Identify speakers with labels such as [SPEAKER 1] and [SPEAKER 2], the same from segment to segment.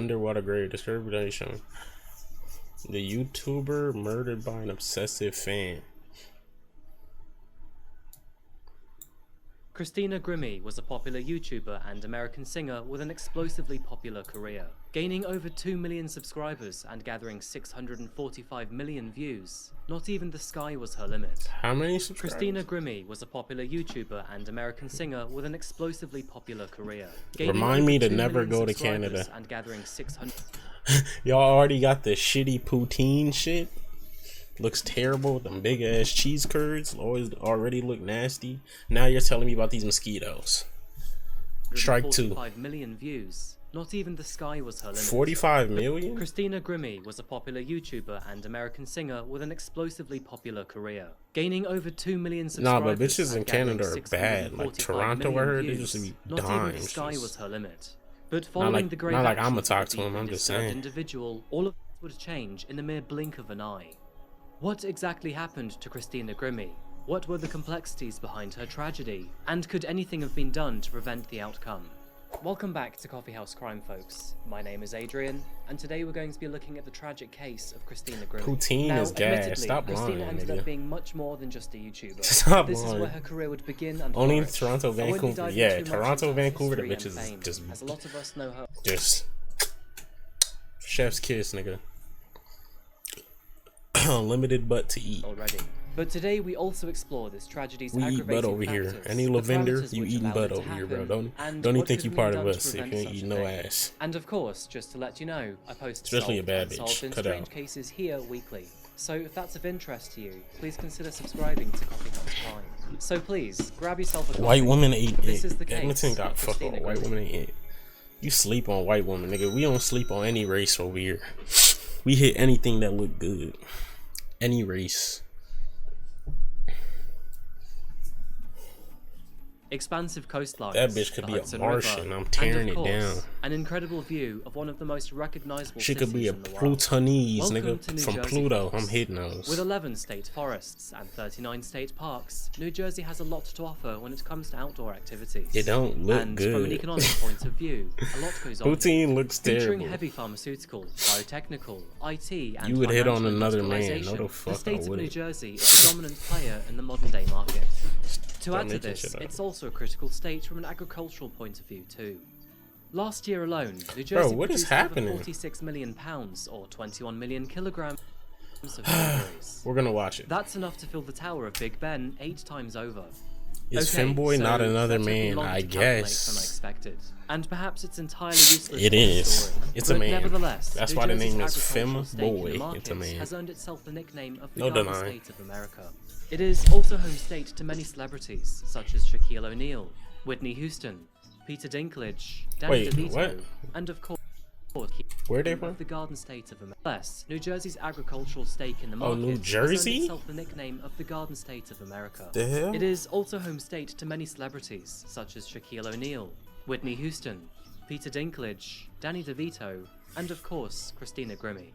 [SPEAKER 1] underwater grave description. The YouTuber murdered by an obsessive fan.
[SPEAKER 2] Christina Grimmie was a popular YouTuber and American singer with an explosively popular career, gaining over 2 million subscribers and gathering 645 million views. Not even the sky was her limit.
[SPEAKER 1] How many subscribers?
[SPEAKER 2] Christina Grimmie was a popular YouTuber and American singer with an explosively popular career.
[SPEAKER 1] Remind me to never go to Canada.
[SPEAKER 2] And gathering 600.
[SPEAKER 1] Y'all already got the shitty poutine shit. Looks terrible with them big ass cheese curds. Already look nasty. Now you're telling me about these mosquitoes. Strike 2.
[SPEAKER 2] 45 million views. Not even the sky was her limit.
[SPEAKER 1] 45 million?
[SPEAKER 2] Christina Grimmie was a popular YouTuber and American singer with an explosively popular career, gaining over 2 million subscribers.
[SPEAKER 1] Nah, but bitches in Canada are bad. Like Toronto, I heard they used to be dying.
[SPEAKER 2] Not even the sky was her limit. But following the grave
[SPEAKER 1] not like I'ma
[SPEAKER 2] actions
[SPEAKER 1] talk
[SPEAKER 2] of
[SPEAKER 1] to
[SPEAKER 2] the
[SPEAKER 1] him, I'm just
[SPEAKER 2] disturbed
[SPEAKER 1] saying.
[SPEAKER 2] individual, all of this would change in the mere blink of an eye. What exactly happened to Christina Grimmie? What were the complexities behind her tragedy? And could anything have been done to prevent the outcome? Welcome back to Coffeehouse Crime, folks. My name is Adrian, and today we're going to be looking at the tragic case of Christina Grimmie.
[SPEAKER 1] Poutine is gas. Stop lying,
[SPEAKER 2] Christina ended
[SPEAKER 1] nigga.
[SPEAKER 2] up being much more than just a YouTuber.
[SPEAKER 1] Stop
[SPEAKER 2] This
[SPEAKER 1] lying.
[SPEAKER 2] is where her career would begin and
[SPEAKER 1] Only
[SPEAKER 2] flourish.
[SPEAKER 1] Toronto,
[SPEAKER 2] I won't be
[SPEAKER 1] Vancouver.
[SPEAKER 2] diving
[SPEAKER 1] Yeah,
[SPEAKER 2] too much
[SPEAKER 1] Toronto,
[SPEAKER 2] into her
[SPEAKER 1] Vancouver, the
[SPEAKER 2] history and
[SPEAKER 1] bitches
[SPEAKER 2] fame,
[SPEAKER 1] just
[SPEAKER 2] as a lot of us know her.
[SPEAKER 1] Just chef's kiss, nigga. Limited butt to eat.
[SPEAKER 2] Already. But today we also explore this tragedy's
[SPEAKER 1] We eat
[SPEAKER 2] aggravating
[SPEAKER 1] butt over here.
[SPEAKER 2] factors,
[SPEAKER 1] Any
[SPEAKER 2] the
[SPEAKER 1] lavender,
[SPEAKER 2] parameters
[SPEAKER 1] you
[SPEAKER 2] which
[SPEAKER 1] eating
[SPEAKER 2] allowed
[SPEAKER 1] butt
[SPEAKER 2] it to
[SPEAKER 1] over here, bro.
[SPEAKER 2] happen, and
[SPEAKER 1] Don't even
[SPEAKER 2] what
[SPEAKER 1] think
[SPEAKER 2] could
[SPEAKER 1] you
[SPEAKER 2] have
[SPEAKER 1] part
[SPEAKER 2] been
[SPEAKER 1] of
[SPEAKER 2] done
[SPEAKER 1] us
[SPEAKER 2] to
[SPEAKER 1] if you
[SPEAKER 2] prevent
[SPEAKER 1] ain't eating
[SPEAKER 2] such a
[SPEAKER 1] no
[SPEAKER 2] thing.
[SPEAKER 1] ass.
[SPEAKER 2] And of course, just to let you know, I post
[SPEAKER 1] Especially a bad
[SPEAKER 2] solved
[SPEAKER 1] bitch.
[SPEAKER 2] and
[SPEAKER 1] Cut
[SPEAKER 2] strange
[SPEAKER 1] out.
[SPEAKER 2] cases here weekly. So if that's of interest to you, please consider subscribing to Coffeehouse Crime. So please, grab yourself a coffee.
[SPEAKER 1] White women ate
[SPEAKER 2] This
[SPEAKER 1] it.
[SPEAKER 2] is the case
[SPEAKER 1] Edmonton got
[SPEAKER 2] of
[SPEAKER 1] fuck all.
[SPEAKER 2] Christina
[SPEAKER 1] White
[SPEAKER 2] Grimmie.
[SPEAKER 1] women ain't it. You sleep on white women, nigga. We don't sleep on any race over here. We hit anything that look good. Any race.
[SPEAKER 2] Expansive coastlines.
[SPEAKER 1] That bitch could
[SPEAKER 2] the
[SPEAKER 1] be a
[SPEAKER 2] Hudson
[SPEAKER 1] Martian.
[SPEAKER 2] River,
[SPEAKER 1] I'm tearing
[SPEAKER 2] and of
[SPEAKER 1] it down.
[SPEAKER 2] course, an incredible view of one of the most recognizable
[SPEAKER 1] She
[SPEAKER 2] cities
[SPEAKER 1] could be a
[SPEAKER 2] in the world.
[SPEAKER 1] Plutonese,
[SPEAKER 2] Welcome
[SPEAKER 1] nigga.
[SPEAKER 2] to New
[SPEAKER 1] From
[SPEAKER 2] Jersey,
[SPEAKER 1] Pluto.
[SPEAKER 2] folks.
[SPEAKER 1] I'm hitting those.
[SPEAKER 2] With 11 state forests and 39 state parks, New Jersey has a lot to offer when it comes to outdoor activities.
[SPEAKER 1] It don't look
[SPEAKER 2] and
[SPEAKER 1] good.
[SPEAKER 2] from an economic point of view, a lot goes on.
[SPEAKER 1] Poutine looks
[SPEAKER 2] Featuring
[SPEAKER 1] terrible.
[SPEAKER 2] heavy pharmaceutical, biotechnical, IT, and
[SPEAKER 1] You would hit on
[SPEAKER 2] financial
[SPEAKER 1] another man.
[SPEAKER 2] industrialization,
[SPEAKER 1] No, the fuck I
[SPEAKER 2] the state of New
[SPEAKER 1] wouldn't.
[SPEAKER 2] Jersey is a dominant player in the modern-day market. To
[SPEAKER 1] Don't
[SPEAKER 2] add to
[SPEAKER 1] make that
[SPEAKER 2] this,
[SPEAKER 1] shit up.
[SPEAKER 2] it's also a critical state from an agricultural point of view too. Last year alone, New Jersey
[SPEAKER 1] what is
[SPEAKER 2] produced
[SPEAKER 1] happening?
[SPEAKER 2] over 46 million pounds or 21 million kilograms of strawberries.
[SPEAKER 1] We're gonna watch it.
[SPEAKER 2] That's enough to fill the Tower of Big Ben 8 times over.
[SPEAKER 1] Is
[SPEAKER 2] Okay,
[SPEAKER 1] Femboy
[SPEAKER 2] so
[SPEAKER 1] not another
[SPEAKER 2] that took me
[SPEAKER 1] man?
[SPEAKER 2] longer
[SPEAKER 1] I
[SPEAKER 2] to calculate than I
[SPEAKER 1] guess.
[SPEAKER 2] expected. And perhaps it's entirely useless.
[SPEAKER 1] It
[SPEAKER 2] to the
[SPEAKER 1] is.
[SPEAKER 2] story.
[SPEAKER 1] It's a
[SPEAKER 2] But
[SPEAKER 1] man.
[SPEAKER 2] Nevertheless,
[SPEAKER 1] That's
[SPEAKER 2] New
[SPEAKER 1] why the
[SPEAKER 2] Jersey's
[SPEAKER 1] name is
[SPEAKER 2] agricultural stake in the
[SPEAKER 1] Femboy.
[SPEAKER 2] market
[SPEAKER 1] It's a man.
[SPEAKER 2] has earned itself the nickname of the
[SPEAKER 1] No
[SPEAKER 2] Garden
[SPEAKER 1] denying.
[SPEAKER 2] State of America. It is also home state to many celebrities such as Shaquille O'Neal, Whitney Houston, Peter Dinklage, Danny
[SPEAKER 1] Wait,
[SPEAKER 2] DeVito,
[SPEAKER 1] what?
[SPEAKER 2] and of course,
[SPEAKER 1] Where they from?
[SPEAKER 2] the Garden State of America. Plus, New Jersey's agricultural stake in the
[SPEAKER 1] Oh,
[SPEAKER 2] market
[SPEAKER 1] New
[SPEAKER 2] has
[SPEAKER 1] Jersey?
[SPEAKER 2] earned itself the nickname of the Garden State of America.
[SPEAKER 1] The hell?
[SPEAKER 2] It is also home state to many celebrities such as Shaquille O'Neal, Whitney Houston, Peter Dinklage, Danny DeVito, and of course, Christina Grimmie.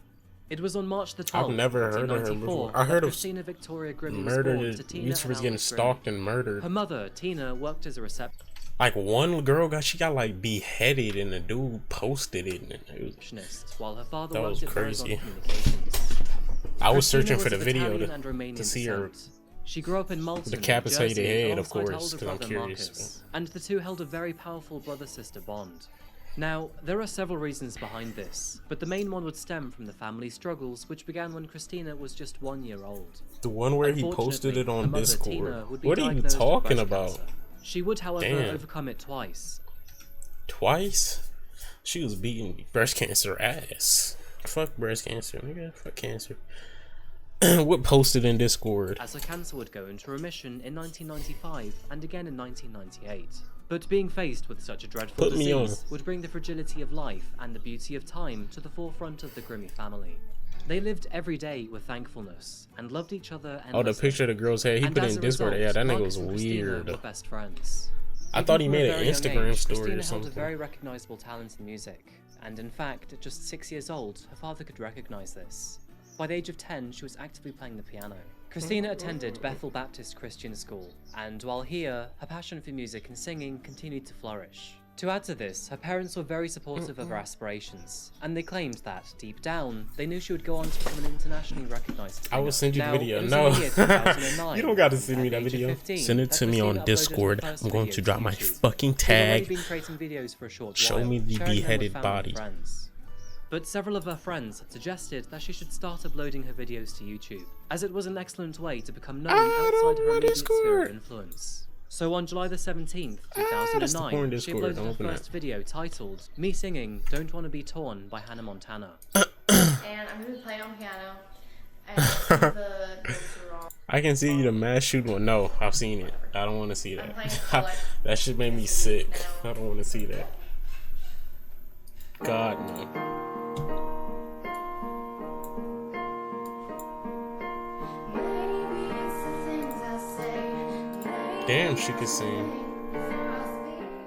[SPEAKER 2] It was on March the 12th,
[SPEAKER 1] I've never heard of her
[SPEAKER 2] 1994,
[SPEAKER 1] before. I heard
[SPEAKER 2] that
[SPEAKER 1] of
[SPEAKER 2] Christina Victoria Grimmie
[SPEAKER 1] Murder.
[SPEAKER 2] was born to Tina and
[SPEAKER 1] YouTubers getting
[SPEAKER 2] Alex
[SPEAKER 1] stalked
[SPEAKER 2] Grimmie.
[SPEAKER 1] and murdered.
[SPEAKER 2] Her mother, Tina, worked as a receptionist.
[SPEAKER 1] Like one girl got like beheaded and the dude posted it. And it was,
[SPEAKER 2] While her father
[SPEAKER 1] That
[SPEAKER 2] worked
[SPEAKER 1] was
[SPEAKER 2] at Verizon
[SPEAKER 1] crazy.
[SPEAKER 2] Communications.
[SPEAKER 1] I was
[SPEAKER 2] Christina
[SPEAKER 1] searching for the
[SPEAKER 2] of
[SPEAKER 1] video
[SPEAKER 2] Italian and
[SPEAKER 1] to
[SPEAKER 2] Romanian
[SPEAKER 1] see her.
[SPEAKER 2] descent. She grew up in Malton,
[SPEAKER 1] Decapitated
[SPEAKER 2] New Jersey,
[SPEAKER 1] head, of
[SPEAKER 2] alongside her
[SPEAKER 1] course,
[SPEAKER 2] older
[SPEAKER 1] 'cause I'm
[SPEAKER 2] brother
[SPEAKER 1] curious.
[SPEAKER 2] Marcus, and the two held a very powerful brother-sister bond. Now, there are several reasons behind this, but the main one would stem from the family struggles which began when Christina was just 1 year old.
[SPEAKER 1] The one where he posted it
[SPEAKER 2] Unfortunately, her
[SPEAKER 1] on
[SPEAKER 2] mother,
[SPEAKER 1] Discord.
[SPEAKER 2] Tina, would be
[SPEAKER 1] What are you
[SPEAKER 2] diagnosed with
[SPEAKER 1] talking
[SPEAKER 2] breast
[SPEAKER 1] about?
[SPEAKER 2] cancer. She would, however,
[SPEAKER 1] Damn.
[SPEAKER 2] overcome it twice.
[SPEAKER 1] Twice? She was beating breast cancer ass. Fuck breast cancer, nigga. Fuck cancer. What posted in Discord?
[SPEAKER 2] As her cancer would go into remission in 1995 and again in 1998. But being faced with such a dreadful
[SPEAKER 1] Put me on.
[SPEAKER 2] disease would bring the fragility of life and the beauty of time to the forefront of the Grimmie family. They lived every day with thankfulness and loved each other endlessly.
[SPEAKER 1] Oh, the picture of the girl's head. He
[SPEAKER 2] And
[SPEAKER 1] put it
[SPEAKER 2] as
[SPEAKER 1] in
[SPEAKER 2] a
[SPEAKER 1] Discord.
[SPEAKER 2] result,
[SPEAKER 1] Yeah, that nigga
[SPEAKER 2] Marcus
[SPEAKER 1] was
[SPEAKER 2] and Christina
[SPEAKER 1] weird.
[SPEAKER 2] were best friends.
[SPEAKER 1] I
[SPEAKER 2] Even
[SPEAKER 1] thought he
[SPEAKER 2] from a
[SPEAKER 1] made an
[SPEAKER 2] very young
[SPEAKER 1] Instagram
[SPEAKER 2] age,
[SPEAKER 1] story
[SPEAKER 2] Christina
[SPEAKER 1] or
[SPEAKER 2] held a
[SPEAKER 1] something.
[SPEAKER 2] very recognizable talent in music, and in fact, at just 6 years old, her father could recognize this. By the age of 10, she was actively playing the piano. Christina attended Bethel Baptist Christian School, and while here, her passion for music and singing continued to flourish. To add to this, her parents were very supportive of her aspirations, and they claimed that, deep down, they knew she would go on to become an internationally recognized singer.
[SPEAKER 1] I will send you the video.
[SPEAKER 2] It was
[SPEAKER 1] No.
[SPEAKER 2] in the year 2009,
[SPEAKER 1] You don't got to send
[SPEAKER 2] at
[SPEAKER 1] me
[SPEAKER 2] the
[SPEAKER 1] that
[SPEAKER 2] age of
[SPEAKER 1] video.
[SPEAKER 2] 15,
[SPEAKER 1] Send it to
[SPEAKER 2] that
[SPEAKER 1] me on
[SPEAKER 2] Christina uploaded her
[SPEAKER 1] Discord.
[SPEAKER 2] first
[SPEAKER 1] I'm going
[SPEAKER 2] video
[SPEAKER 1] to drop my
[SPEAKER 2] YouTube.
[SPEAKER 1] fucking
[SPEAKER 2] She'd already
[SPEAKER 1] tag.
[SPEAKER 2] been creating videos for a short
[SPEAKER 1] Show
[SPEAKER 2] while,
[SPEAKER 1] me the
[SPEAKER 2] sharing them with
[SPEAKER 1] beheaded
[SPEAKER 2] family and
[SPEAKER 1] body.
[SPEAKER 2] friends. But several of her friends had suggested that she should start uploading her videos to YouTube, as it was an excellent way to become known outside her immediate sphere of influence. So on July the 17th, 2009, she uploaded her first video titled Me Singing Don't Wanna Be Torn by Hannah Montana.
[SPEAKER 3] And I'm gonna be playing on piano. And the notes are wrong.
[SPEAKER 1] I can see you the mass shoot one. No, I've seen it. I don't want to see that.
[SPEAKER 3] playing collect.
[SPEAKER 1] That shit made me sick. I don't want to see that. God no. Damn, she could sing.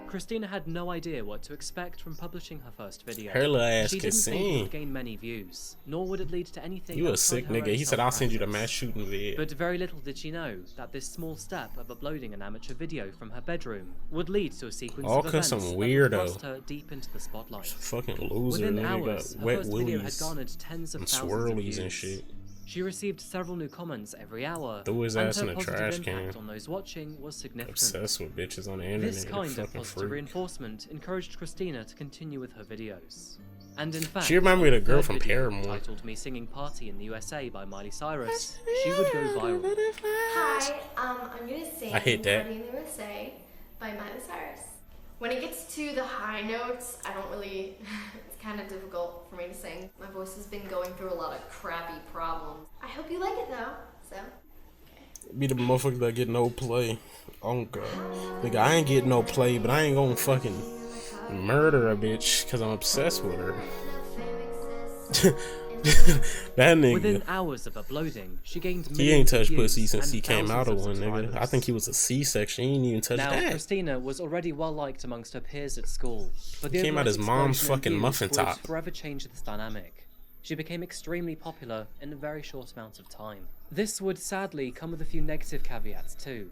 [SPEAKER 2] Christina had no idea what to expect from publishing her first video.
[SPEAKER 1] Her little ass
[SPEAKER 2] she
[SPEAKER 1] could
[SPEAKER 2] didn't think it
[SPEAKER 1] sing.
[SPEAKER 2] would gain many views, nor would it lead to anything.
[SPEAKER 1] You a
[SPEAKER 2] outside
[SPEAKER 1] sick
[SPEAKER 2] her
[SPEAKER 1] nigga.
[SPEAKER 2] own
[SPEAKER 1] He said, I'll send you the
[SPEAKER 2] self-practice.
[SPEAKER 1] mass shooting video.
[SPEAKER 2] But very little did she know that this small step of uploading an amateur video from her bedroom would lead to a sequence
[SPEAKER 1] All
[SPEAKER 2] of
[SPEAKER 1] 'cause
[SPEAKER 2] events
[SPEAKER 1] some
[SPEAKER 2] that
[SPEAKER 1] weirdo.
[SPEAKER 2] would thrust her deep into the spotlight.
[SPEAKER 1] Fucking loser,
[SPEAKER 2] Within
[SPEAKER 1] nigga.
[SPEAKER 2] hours,
[SPEAKER 1] Got
[SPEAKER 2] her
[SPEAKER 1] wet
[SPEAKER 2] first video had
[SPEAKER 1] willies
[SPEAKER 2] garnered tens of
[SPEAKER 1] and
[SPEAKER 2] thousands of
[SPEAKER 1] swirlies and
[SPEAKER 2] views.
[SPEAKER 1] shit.
[SPEAKER 2] She received several new comments every hour,
[SPEAKER 1] Threw his
[SPEAKER 2] and
[SPEAKER 1] ass
[SPEAKER 2] her
[SPEAKER 1] in a
[SPEAKER 2] positive
[SPEAKER 1] trash
[SPEAKER 2] impact
[SPEAKER 1] can.
[SPEAKER 2] on those watching was significant.
[SPEAKER 1] Obsessed with bitches on the internet.
[SPEAKER 2] This
[SPEAKER 1] They're
[SPEAKER 2] kind of
[SPEAKER 1] fucking
[SPEAKER 2] positive
[SPEAKER 1] freak.
[SPEAKER 2] reinforcement encouraged Christina to continue with her videos. And in fact,
[SPEAKER 1] She reminded me of the girl
[SPEAKER 2] third
[SPEAKER 1] from
[SPEAKER 2] video,
[SPEAKER 1] Paramore.
[SPEAKER 2] titled Me Singing Party in the USA by Miley Cyrus, she would go viral.
[SPEAKER 3] Hi, I'm gonna sing
[SPEAKER 1] I hate that.
[SPEAKER 3] Party in the USA by Miley Cyrus. When it gets to the high notes, I don't really, it's kind of difficult for me to sing. My voice has been going through a lot of crappy problems. I hope you like it though, so.
[SPEAKER 1] Be the motherfucker that get no play. Oh god. Nigga, I ain't getting no play, but I ain't gonna fucking murder a bitch because I'm obsessed with her. That nigga.
[SPEAKER 2] Within hours of uploading, she gained
[SPEAKER 1] He
[SPEAKER 2] millions
[SPEAKER 1] ain't
[SPEAKER 2] of
[SPEAKER 1] touched
[SPEAKER 2] views
[SPEAKER 1] pussy since
[SPEAKER 2] and
[SPEAKER 1] he came out of
[SPEAKER 2] thousands
[SPEAKER 1] one, nigga. I
[SPEAKER 2] subscribers.
[SPEAKER 1] think he was a C-section. He ain't even touched
[SPEAKER 2] Now,
[SPEAKER 1] that.
[SPEAKER 2] Christina was already well liked amongst her peers at school, but the
[SPEAKER 1] Came out
[SPEAKER 2] overnight
[SPEAKER 1] his mom's
[SPEAKER 2] explosion in
[SPEAKER 1] fucking
[SPEAKER 2] views
[SPEAKER 1] muffin
[SPEAKER 2] would
[SPEAKER 1] top.
[SPEAKER 2] forever change this dynamic. She became extremely popular in a very short amount of time. This would sadly come with a few negative caveats too.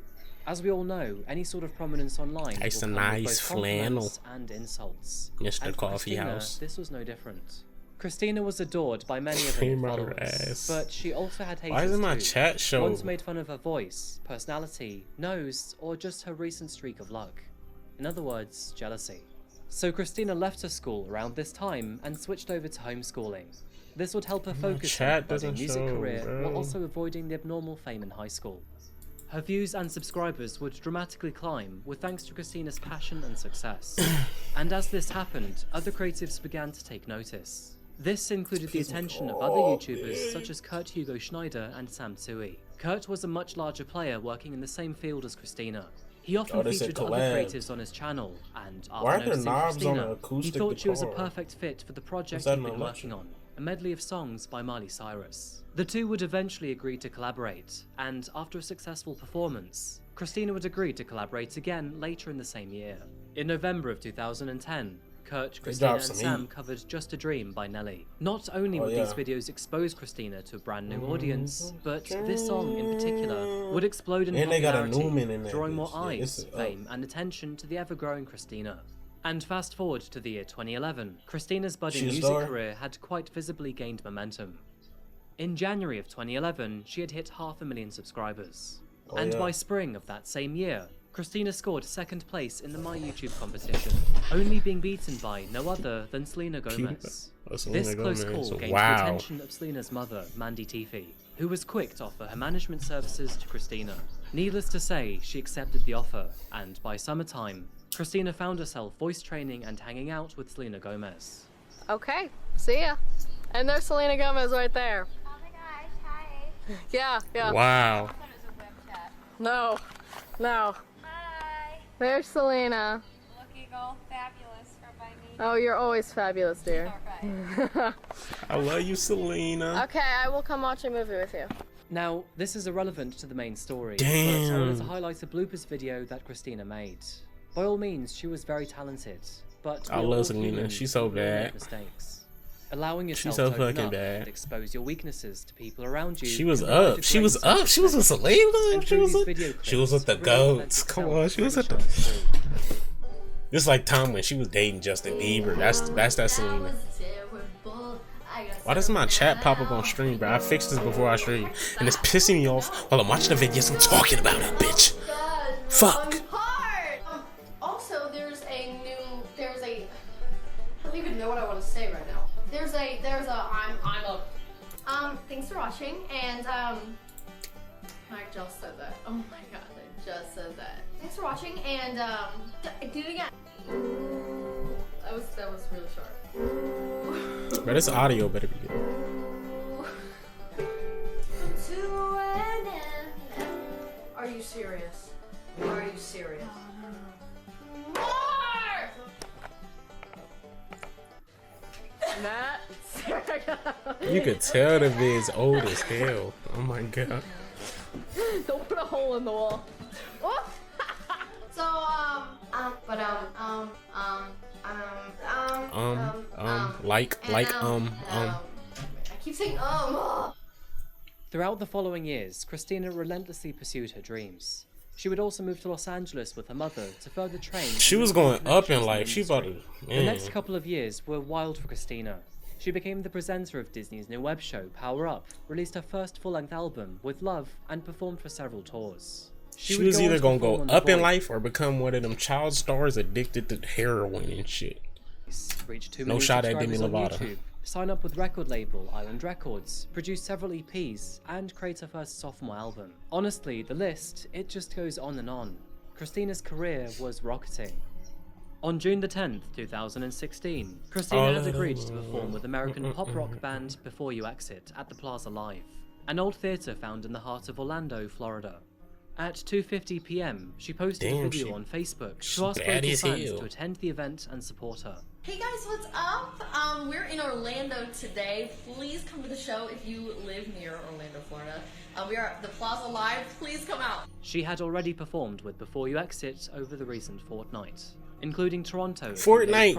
[SPEAKER 2] As we all know, any sort of prominence online will
[SPEAKER 1] Nice
[SPEAKER 2] come
[SPEAKER 1] and
[SPEAKER 2] with
[SPEAKER 1] nice
[SPEAKER 2] both
[SPEAKER 1] flannel.
[SPEAKER 2] compliments and insults.
[SPEAKER 1] Mr.
[SPEAKER 2] And for Christina,
[SPEAKER 1] Coffeehouse.
[SPEAKER 2] this was no different. Christina was adored by many of her
[SPEAKER 1] Cream
[SPEAKER 2] new
[SPEAKER 1] out her
[SPEAKER 2] followers,
[SPEAKER 1] ass.
[SPEAKER 2] but she also had haters
[SPEAKER 1] Why isn't my
[SPEAKER 2] too.
[SPEAKER 1] chat show?
[SPEAKER 2] Once made fun of her voice, personality, nose, or just her recent streak of luck. In other words, jealousy. So Christina left her school around this time and switched over to homeschooling. This would help her focus on
[SPEAKER 1] chat
[SPEAKER 2] her budding
[SPEAKER 1] doesn't
[SPEAKER 2] music
[SPEAKER 1] show,
[SPEAKER 2] career
[SPEAKER 1] bro.
[SPEAKER 2] while also avoiding the abnormal fame in high school. Her views and subscribers would dramatically climb with thanks to Christina's passion and success. And as this happened, other creatives began to take notice. This included the attention of other YouTubers such as Kurt Hugo Schneider and Sam Tsui. Kurt was a much larger player working in the same field as Christina. He often
[SPEAKER 1] they said
[SPEAKER 2] featured other
[SPEAKER 1] collab.
[SPEAKER 2] creatives on his channel, and
[SPEAKER 1] Why
[SPEAKER 2] after
[SPEAKER 1] aren't there
[SPEAKER 2] noticing
[SPEAKER 1] knobs on
[SPEAKER 2] Christina,
[SPEAKER 1] an
[SPEAKER 2] he
[SPEAKER 1] acoustic
[SPEAKER 2] thought she was a
[SPEAKER 1] guitar?
[SPEAKER 2] perfect fit for the project
[SPEAKER 1] that
[SPEAKER 2] he'd
[SPEAKER 1] an
[SPEAKER 2] been
[SPEAKER 1] electric?
[SPEAKER 2] working on, a medley of songs by Miley Cyrus. The two would eventually agree to collaborate, and after a successful performance, Christina would agree to collaborate again later in the same year. In November of 2010, Kurt, Christina, and
[SPEAKER 1] dropped some
[SPEAKER 2] Sam
[SPEAKER 1] heat.
[SPEAKER 2] covered Just a Dream by Nelly. Not only would
[SPEAKER 1] yeah.
[SPEAKER 2] these videos expose Christina to a brand new audience, but this song in particular would explode in
[SPEAKER 1] And they got a
[SPEAKER 2] popularity,
[SPEAKER 1] Newman in that
[SPEAKER 2] drawing more
[SPEAKER 1] bitch. Yeah,
[SPEAKER 2] eyes,
[SPEAKER 1] it's,
[SPEAKER 2] fame, and attention to the ever-growing Christina. And fast forward to the year 2011, Christina's budding
[SPEAKER 1] She a
[SPEAKER 2] music
[SPEAKER 1] star?
[SPEAKER 2] career had quite visibly gained momentum. In January of 2011, she had hit 500,000 subscribers. And
[SPEAKER 1] yeah.
[SPEAKER 2] by spring of that same year, Christina scored second place in the My YouTube competition, only being beaten by no other than Selena Gomez.
[SPEAKER 1] Selena
[SPEAKER 2] This close
[SPEAKER 1] Gomez.
[SPEAKER 2] call gained
[SPEAKER 1] Wow.
[SPEAKER 2] the attention of Selena's mother, Mandy Teefey, who was quick to offer her management services to Christina. Needless to say, she accepted the offer, and by summertime, Christina found herself voice training and hanging out with Selena Gomez.
[SPEAKER 4] Okay, see ya. And there's Selena Gomez right there.
[SPEAKER 5] Oh my gosh, hi.
[SPEAKER 4] Yeah.
[SPEAKER 1] Wow.
[SPEAKER 5] I thought it was a web chat.
[SPEAKER 4] No.
[SPEAKER 5] Hi.
[SPEAKER 4] There's Selena.
[SPEAKER 5] Looking all fabulous for my meeting.
[SPEAKER 4] Oh, you're always fabulous, dear.
[SPEAKER 5] Alright.
[SPEAKER 1] I love you, Selena.
[SPEAKER 4] Okay, I will come watch a movie with you.
[SPEAKER 2] Now, this is irrelevant to the main story, but I
[SPEAKER 1] Damn.
[SPEAKER 2] wanted to highlight a bloopers video that Christina made. By all means, she was very talented, but
[SPEAKER 1] I
[SPEAKER 2] we are
[SPEAKER 1] love
[SPEAKER 2] all
[SPEAKER 1] Selena.
[SPEAKER 2] humans
[SPEAKER 1] She's so
[SPEAKER 2] and we all make
[SPEAKER 1] bad.
[SPEAKER 2] mistakes. Allowing yourself
[SPEAKER 1] so
[SPEAKER 2] to open
[SPEAKER 1] fucking
[SPEAKER 2] up
[SPEAKER 1] bad.
[SPEAKER 2] and expose your weaknesses to people around you.
[SPEAKER 1] She was
[SPEAKER 2] can provide a
[SPEAKER 1] up. She
[SPEAKER 2] great
[SPEAKER 1] was up. She was with Selena.
[SPEAKER 2] And
[SPEAKER 1] She
[SPEAKER 2] through
[SPEAKER 1] was
[SPEAKER 2] these
[SPEAKER 1] with.
[SPEAKER 2] video
[SPEAKER 1] She was with the
[SPEAKER 2] clips, really let
[SPEAKER 1] goats. Come
[SPEAKER 2] yourself
[SPEAKER 1] on. She was
[SPEAKER 2] really
[SPEAKER 1] with the.
[SPEAKER 2] shine through.
[SPEAKER 1] This is like time when she was dating Justin Bieber. That's that Selena. Why doesn't my chat pop up on stream, bro? I fixed this before I stream, and it's pissing me off while I'm watching the videos. I'm talking about it, bitch. Fuck.
[SPEAKER 3] Also, I don't even know what I want to say right now. Thanks for watching, and I just said that. Oh my god, I just said that. Thanks for watching, and do it again. That was really sharp.
[SPEAKER 1] But this audio better be good.
[SPEAKER 3] Are you serious? Are you serious?
[SPEAKER 1] You could tell the vid's old as hell. Oh my god.
[SPEAKER 4] Don't put a hole in the wall. Oh!
[SPEAKER 3] So, I keep saying
[SPEAKER 2] Throughout the following years, Christina relentlessly pursued her dreams. She would also move to Los Angeles with her mother to further train.
[SPEAKER 1] She was going up in life. She about to.
[SPEAKER 2] The next couple of years were wild for Christina. She became the presenter of Disney's new web show, Power Up, released her first full-length album, With Love, and performed for several tours.
[SPEAKER 1] She was either gonna go up in life or become one of them child stars addicted to heroin and shit.
[SPEAKER 2] Reach 2
[SPEAKER 1] No
[SPEAKER 2] million
[SPEAKER 1] shot at Demi
[SPEAKER 2] subscribers on
[SPEAKER 1] Lovato.
[SPEAKER 2] YouTube, sign up with record label Island Records, produce several EPs, and create her first sophomore album. Honestly, the list, it just goes on and on. Christina's career was rocketing. On June the 10th, 2016, Christina had agreed to perform with American pop rock band Before You Exit at the Plaza Live, an old theatre found in the heart of Orlando, Florida. At 2:50 p.m, she posted a video on Facebook to ask local fans to attend the event and support her.
[SPEAKER 6] Hey guys, what's up? We're in Orlando today. Please come to the show if you live near Orlando, Florida. We are at the Plaza Live. Please come out.
[SPEAKER 2] She had already performed with Before You Exit over the recent fortnight, including Toronto,
[SPEAKER 1] Fortnite.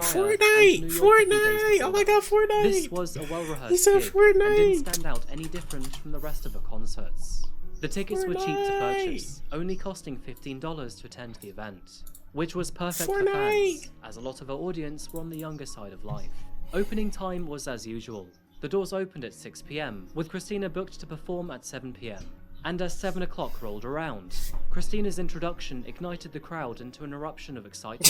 [SPEAKER 1] Oh my god, Fortnite.
[SPEAKER 2] This was a well-rehearsed
[SPEAKER 1] He said
[SPEAKER 2] gig
[SPEAKER 1] Fortnite.
[SPEAKER 2] and didn't stand out any different from the rest of her concerts. The tickets were cheap to purchase, only costing $15 to attend the event, which was perfect for fans, as a lot of her audience were on the younger side of life. Opening time was as usual. The doors opened at 6 p.m, with Christina booked to perform at 7 p.m. And as 7 o'clock rolled around, Christina's introduction ignited the crowd into an eruption of excitement.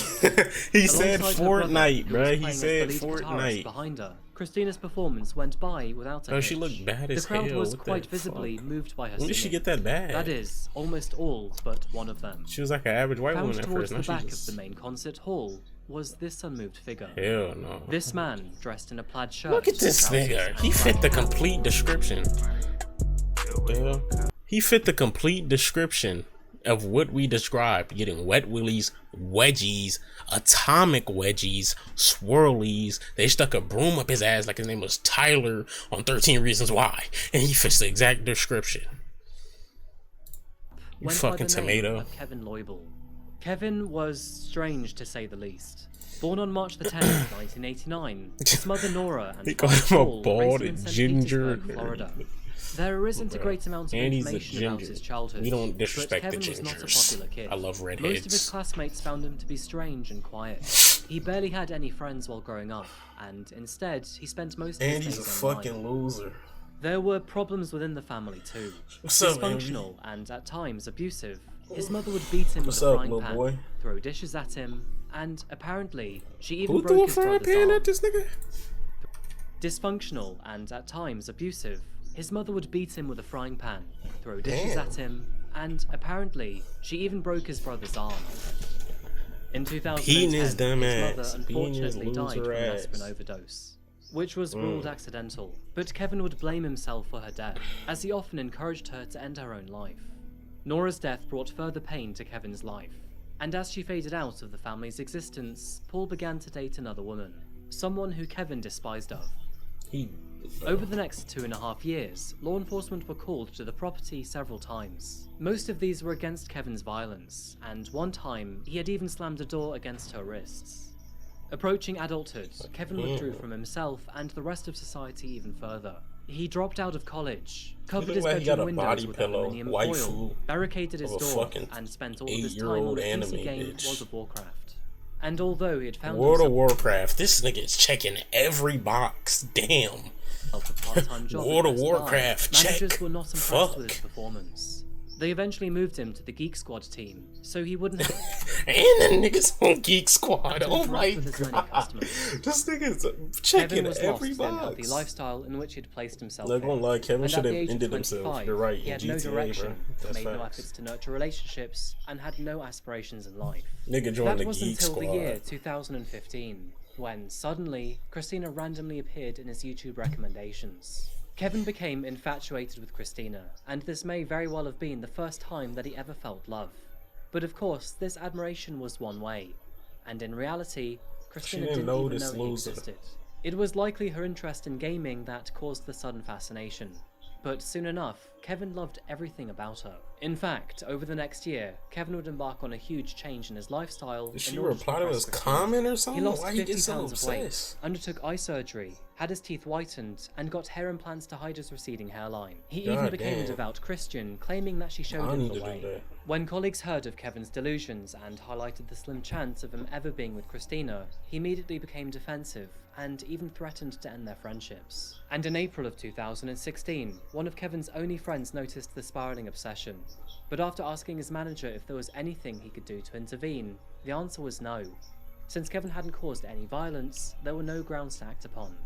[SPEAKER 1] He said
[SPEAKER 2] Alongside her brother,
[SPEAKER 1] Fortnite,
[SPEAKER 2] who was
[SPEAKER 1] bruh. He
[SPEAKER 2] playing as
[SPEAKER 1] said
[SPEAKER 2] the lead guitarist
[SPEAKER 1] Fortnite.
[SPEAKER 2] behind her, Christina's performance went by without a
[SPEAKER 1] Oh,
[SPEAKER 2] hitch.
[SPEAKER 1] she looked bad as
[SPEAKER 2] The crowd
[SPEAKER 1] hell.
[SPEAKER 2] was
[SPEAKER 1] What
[SPEAKER 2] quite
[SPEAKER 1] the
[SPEAKER 2] visibly
[SPEAKER 1] fuck?
[SPEAKER 2] moved by her
[SPEAKER 1] When did she
[SPEAKER 2] singing.
[SPEAKER 1] get that bad?
[SPEAKER 2] That is, almost all but one of them.
[SPEAKER 1] She was like an average white
[SPEAKER 2] Found
[SPEAKER 1] woman at
[SPEAKER 2] towards
[SPEAKER 1] first.
[SPEAKER 2] the
[SPEAKER 1] Now
[SPEAKER 2] back
[SPEAKER 1] she's
[SPEAKER 2] of the main concert hall was this unmoved figure.
[SPEAKER 1] hell no.
[SPEAKER 2] This man, dressed in a plaid shirt.
[SPEAKER 1] Look at this
[SPEAKER 2] trousers,
[SPEAKER 1] nigga.
[SPEAKER 2] and
[SPEAKER 1] He fit the
[SPEAKER 2] black pants.
[SPEAKER 1] complete description. Yeah. He fit the complete description of what we described: getting wet willies, wedgies, atomic wedgies, swirlies. They stuck a broom up his ass like his name was Tyler on 13 Reasons Why, and he fits the exact description. You
[SPEAKER 2] Went by
[SPEAKER 1] fucking
[SPEAKER 2] the name
[SPEAKER 1] tomato.
[SPEAKER 2] of Kevin Loibel. Kevin was strange to say the least. Born on March the 10th, 1989, his mother Nora and
[SPEAKER 1] He
[SPEAKER 2] father
[SPEAKER 1] called him a
[SPEAKER 2] Paul
[SPEAKER 1] bald
[SPEAKER 2] raised him in St.
[SPEAKER 1] ginger.
[SPEAKER 2] Petersburg, Florida. There isn't a great amount of
[SPEAKER 1] And he's a
[SPEAKER 2] information about
[SPEAKER 1] ginger.
[SPEAKER 2] his childhood.
[SPEAKER 1] We don't
[SPEAKER 2] but
[SPEAKER 1] disrespect the
[SPEAKER 2] Kevin was not a
[SPEAKER 1] gingers.
[SPEAKER 2] popular kid.
[SPEAKER 1] I love
[SPEAKER 2] Most of his
[SPEAKER 1] redheads.
[SPEAKER 2] classmates found him to be strange and quiet. He barely had any friends while growing up, and instead he spent most of
[SPEAKER 1] And
[SPEAKER 2] his
[SPEAKER 1] he's a
[SPEAKER 2] days online.
[SPEAKER 1] fucking loser.
[SPEAKER 2] There were problems within the family too.
[SPEAKER 1] What's up,
[SPEAKER 2] Dysfunctional and at times abusive. His mother would beat him
[SPEAKER 1] What's
[SPEAKER 2] with a
[SPEAKER 1] up,
[SPEAKER 2] frying
[SPEAKER 1] little
[SPEAKER 2] pan,
[SPEAKER 1] boy?
[SPEAKER 2] throw dishes at him, and apparently she even
[SPEAKER 1] Who
[SPEAKER 2] broke
[SPEAKER 1] threw a
[SPEAKER 2] his
[SPEAKER 1] frying
[SPEAKER 2] brother's
[SPEAKER 1] pan
[SPEAKER 2] arm.
[SPEAKER 1] at this nigga?
[SPEAKER 2] Dysfunctional and at times abusive. His mother would beat him with a frying pan, throw dishes
[SPEAKER 1] Damn.
[SPEAKER 2] at him, and apparently she even broke his brother's arm. In 2010,
[SPEAKER 1] Beating his dumb
[SPEAKER 2] his
[SPEAKER 1] ass.
[SPEAKER 2] mother
[SPEAKER 1] Beating his
[SPEAKER 2] unfortunately died
[SPEAKER 1] loser
[SPEAKER 2] from an
[SPEAKER 1] ass.
[SPEAKER 2] aspirin overdose, which was ruled accidental. But Kevin would blame himself for her death, as he often encouraged her to end her own life. Nora's death brought further pain to Kevin's life, and as she faded out of the family's existence, Paul began to date another woman, someone who Kevin despised of. Over the next 2.5 years, law enforcement were called to the property several times. Most of these were against Kevin's violence, and one time he had even slammed a door against her wrists. Approaching adulthood, Kevin withdrew from himself and the rest of society even further. He dropped out of college, covered
[SPEAKER 1] look
[SPEAKER 2] his
[SPEAKER 1] like he got
[SPEAKER 2] bedroom
[SPEAKER 1] a body
[SPEAKER 2] windows with
[SPEAKER 1] pillow,
[SPEAKER 2] aluminium
[SPEAKER 1] white
[SPEAKER 2] foil,
[SPEAKER 1] food
[SPEAKER 2] barricaded his
[SPEAKER 1] of a
[SPEAKER 2] door,
[SPEAKER 1] fucking
[SPEAKER 2] and spent all of his time
[SPEAKER 1] 8-year-old
[SPEAKER 2] on the PC
[SPEAKER 1] anime
[SPEAKER 2] game
[SPEAKER 1] bitch.
[SPEAKER 2] World of Warcraft. And although he had found
[SPEAKER 1] World of
[SPEAKER 2] himself
[SPEAKER 1] Warcraft. This nigga is checking every box. Damn.
[SPEAKER 2] a part-time job
[SPEAKER 1] World
[SPEAKER 2] at
[SPEAKER 1] of
[SPEAKER 2] Best Buy,
[SPEAKER 1] Warcraft,
[SPEAKER 2] managers
[SPEAKER 1] check.
[SPEAKER 2] were not impressed
[SPEAKER 1] Fuck.
[SPEAKER 2] with his performance. They eventually moved him to the Geek Squad team, so he wouldn't have
[SPEAKER 1] And the niggas on Geek Squad.
[SPEAKER 2] to
[SPEAKER 1] Oh
[SPEAKER 2] interact
[SPEAKER 1] my
[SPEAKER 2] with as many
[SPEAKER 1] god.
[SPEAKER 2] customers.
[SPEAKER 1] This nigga's
[SPEAKER 2] Kevin
[SPEAKER 1] checking
[SPEAKER 2] was
[SPEAKER 1] every
[SPEAKER 2] lost in the unhealthy
[SPEAKER 1] box.
[SPEAKER 2] lifestyle in which he'd placed himself
[SPEAKER 1] Not
[SPEAKER 2] in.
[SPEAKER 1] gonna lie, Kevin
[SPEAKER 2] And
[SPEAKER 1] should
[SPEAKER 2] at the
[SPEAKER 1] have
[SPEAKER 2] age of
[SPEAKER 1] ended himself.
[SPEAKER 2] 25,
[SPEAKER 1] You're right.
[SPEAKER 2] He
[SPEAKER 1] In
[SPEAKER 2] had no
[SPEAKER 1] GTA,
[SPEAKER 2] direction,
[SPEAKER 1] bro. That's
[SPEAKER 2] made no
[SPEAKER 1] facts.
[SPEAKER 2] efforts to nurture relationships, and had no aspirations in life.
[SPEAKER 1] Nigga joined
[SPEAKER 2] That
[SPEAKER 1] the
[SPEAKER 2] was
[SPEAKER 1] Geek
[SPEAKER 2] until
[SPEAKER 1] Squad.
[SPEAKER 2] the year 2015, when suddenly Christina randomly appeared in his YouTube recommendations. Kevin became infatuated with Christina, and this may very well have been the first time that he ever felt love. But of course, this admiration was one way, and in reality, Christina
[SPEAKER 1] didn't
[SPEAKER 2] didn't
[SPEAKER 1] know
[SPEAKER 2] even
[SPEAKER 1] this
[SPEAKER 2] know he
[SPEAKER 1] loser.
[SPEAKER 2] existed. It was likely her interest in gaming that caused the sudden fascination. But soon enough, Kevin loved everything about her. In fact, over the next year, Kevin would embark on a huge change in his lifestyle.
[SPEAKER 1] Did she
[SPEAKER 2] in order to
[SPEAKER 1] reply to
[SPEAKER 2] impress
[SPEAKER 1] his
[SPEAKER 2] Christina.
[SPEAKER 1] comment or
[SPEAKER 2] He
[SPEAKER 1] something?
[SPEAKER 2] lost
[SPEAKER 1] Why he
[SPEAKER 2] 50
[SPEAKER 1] get so
[SPEAKER 2] pounds of weight,
[SPEAKER 1] obsessed?
[SPEAKER 2] undertook eye surgery, had his teeth whitened, and got hair implants to hide his receding hairline. He even
[SPEAKER 1] God
[SPEAKER 2] became a
[SPEAKER 1] damn.
[SPEAKER 2] devout Christian, claiming that she showed
[SPEAKER 1] I
[SPEAKER 2] him
[SPEAKER 1] need
[SPEAKER 2] the
[SPEAKER 1] to do
[SPEAKER 2] way.
[SPEAKER 1] that.
[SPEAKER 2] When colleagues heard of Kevin's delusions and highlighted the slim chance of him ever being with Christina, he immediately became defensive and even threatened to end their friendships. And in April of 2016, one of Kevin's only friends noticed the spiraling obsession. But after asking his manager if there was anything he could do to intervene, the answer was no. Since Kevin hadn't caused any violence, there were no grounds to act upon.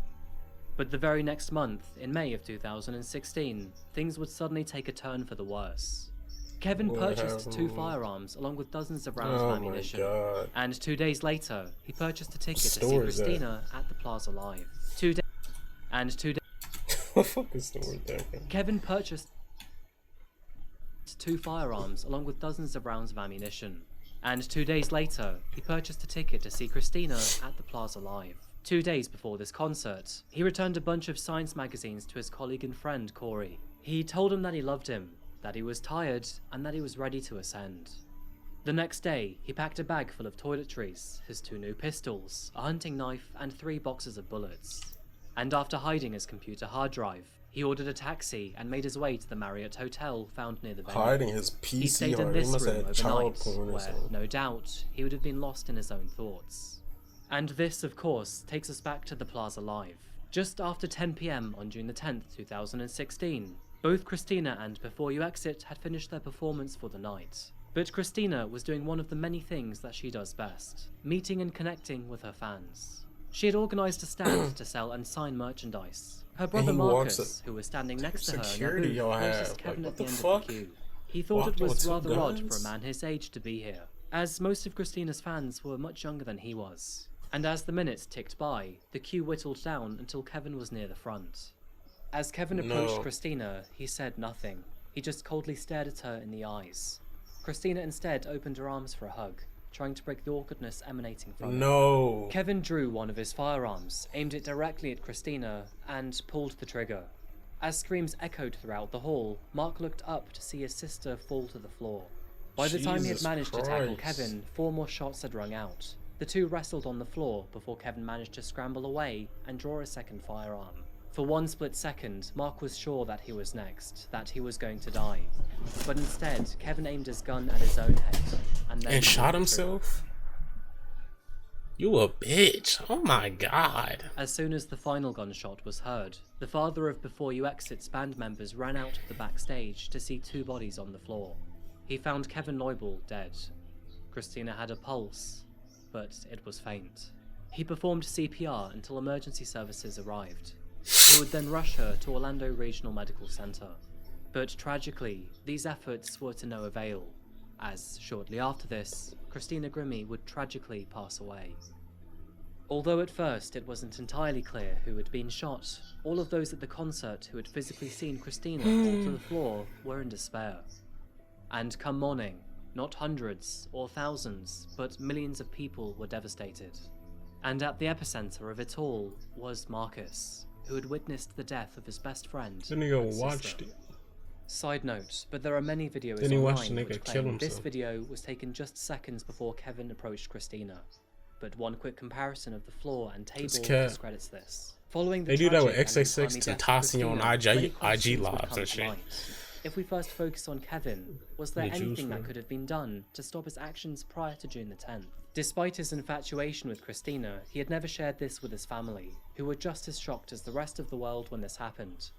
[SPEAKER 2] But the very next month, in May of 2016, things would suddenly take a turn for the worse. Kevin
[SPEAKER 1] What
[SPEAKER 2] purchased 2
[SPEAKER 1] happened?
[SPEAKER 2] firearms along with dozens of rounds
[SPEAKER 1] Oh
[SPEAKER 2] of
[SPEAKER 1] my
[SPEAKER 2] ammunition.
[SPEAKER 1] god.
[SPEAKER 2] And 2 days later, he purchased a ticket to see
[SPEAKER 1] Store is that?
[SPEAKER 2] Christina at the Plaza Live. 2 days. And 2 days.
[SPEAKER 1] What the fuck is the word there?
[SPEAKER 2] Kevin purchased 2 firearms along with dozens of rounds of ammunition. And 2 days later, he purchased a ticket to see Christina at the Plaza Live. 2 days before this concert, he returned a bunch of science magazines to his colleague and friend Corey. He told him that he loved him, that he was tired, and that he was ready to ascend. The next day, he packed a bag full of toiletries, his 2 new pistols, a hunting knife, and 3 boxes of bullets. And after hiding his computer hard drive, he ordered a taxi and made his way to the Marriott Hotel found near the venue.
[SPEAKER 1] Hiding his
[SPEAKER 2] He
[SPEAKER 1] PC
[SPEAKER 2] stayed in
[SPEAKER 1] hard. He
[SPEAKER 2] this
[SPEAKER 1] must
[SPEAKER 2] room
[SPEAKER 1] have had child
[SPEAKER 2] overnight,
[SPEAKER 1] porn or
[SPEAKER 2] where,
[SPEAKER 1] something.
[SPEAKER 2] no doubt, he would have been lost in his own thoughts. And this, of course, takes us back to the Plaza Live. Just after 10 PM on June the 10th, 2016, both Christina and Before You Exit had finished their performance for the night. But Christina was doing one of the many things that she does best, meeting and connecting with her fans. She had organised a stand to sell and sign merchandise. Her brother
[SPEAKER 1] he walks
[SPEAKER 2] Marcus, who was standing next to her in
[SPEAKER 1] security
[SPEAKER 2] her
[SPEAKER 1] y'all
[SPEAKER 2] booth,
[SPEAKER 1] have.
[SPEAKER 2] noticed Kevin
[SPEAKER 1] Like,
[SPEAKER 2] at the
[SPEAKER 1] what
[SPEAKER 2] end
[SPEAKER 1] the
[SPEAKER 2] of
[SPEAKER 1] fuck?
[SPEAKER 2] the queue. He thought
[SPEAKER 1] Walked
[SPEAKER 2] it was
[SPEAKER 1] with 2
[SPEAKER 2] rather odd for
[SPEAKER 1] guns?
[SPEAKER 2] a man his age to be here, as most of Christina's fans were much younger than he was. And as the minutes ticked by, the queue whittled down until Kevin was near the front. As Kevin approached
[SPEAKER 1] No.
[SPEAKER 2] Christina, he said nothing. He just coldly stared at her in the eyes. Christina instead opened her arms for a hug, trying to break the awkwardness emanating from it.
[SPEAKER 1] No.
[SPEAKER 2] Kevin drew one of his firearms, aimed it directly at Christina, and pulled the trigger. As screams echoed throughout the hall, Mark looked up to see his sister fall to the floor. By the time he had
[SPEAKER 1] Jesus
[SPEAKER 2] managed to tackle
[SPEAKER 1] Christ.
[SPEAKER 2] Kevin, 4 more shots had rung out. The 2 wrestled on the floor before Kevin managed to scramble away and draw a second firearm. For 1 split second, Mark was sure that he was next, that he was going to die. But instead, Kevin aimed his gun at his own head and then
[SPEAKER 1] And
[SPEAKER 2] pulled
[SPEAKER 1] shot
[SPEAKER 2] the trigger.
[SPEAKER 1] himself? You a bitch. Oh my god.
[SPEAKER 2] As soon as the final gunshot was heard, the father of Before You Exit's band members ran out of the backstage to see 2 bodies on the floor. He found Kevin Leubel dead. Christina had a pulse, but it was faint. He performed CPR until emergency services arrived. He would then rush her to Orlando Regional Medical Center. But tragically, these efforts were to no avail, as shortly after this, Christina Grimmie would tragically pass away. Although at first it wasn't entirely clear who had been shot, all of those at the concert who had physically seen Christina fall to the floor were in despair. And come morning, not hundreds or thousands, but millions of people were devastated. And at the epicenter of it all was Marcus, who had witnessed the death of his best friend.
[SPEAKER 1] The nigga
[SPEAKER 2] and sister.
[SPEAKER 1] watched it.
[SPEAKER 2] Side note, but there are many videos
[SPEAKER 1] Then he watched
[SPEAKER 2] online
[SPEAKER 1] the nigga
[SPEAKER 2] which
[SPEAKER 1] kill
[SPEAKER 2] claim this
[SPEAKER 1] himself.
[SPEAKER 2] video was taken just seconds before Kevin approached Christina. But one quick comparison of the floor and table
[SPEAKER 1] cap.
[SPEAKER 2] discredits this. Following the
[SPEAKER 1] They do that with
[SPEAKER 2] tragic and
[SPEAKER 1] XXX
[SPEAKER 2] untimely
[SPEAKER 1] to
[SPEAKER 2] death of
[SPEAKER 1] tossing on
[SPEAKER 2] Christina, many
[SPEAKER 1] IG
[SPEAKER 2] questions would
[SPEAKER 1] lives
[SPEAKER 2] come
[SPEAKER 1] and
[SPEAKER 2] to
[SPEAKER 1] shit.
[SPEAKER 2] light. If we first focus on Kevin, was there
[SPEAKER 1] The juice
[SPEAKER 2] anything that
[SPEAKER 1] room.
[SPEAKER 2] could have been done to stop his actions prior to June the 10th? Despite his infatuation with Christina, he had never shared this with his family, who were just as shocked as the rest of the world when this happened.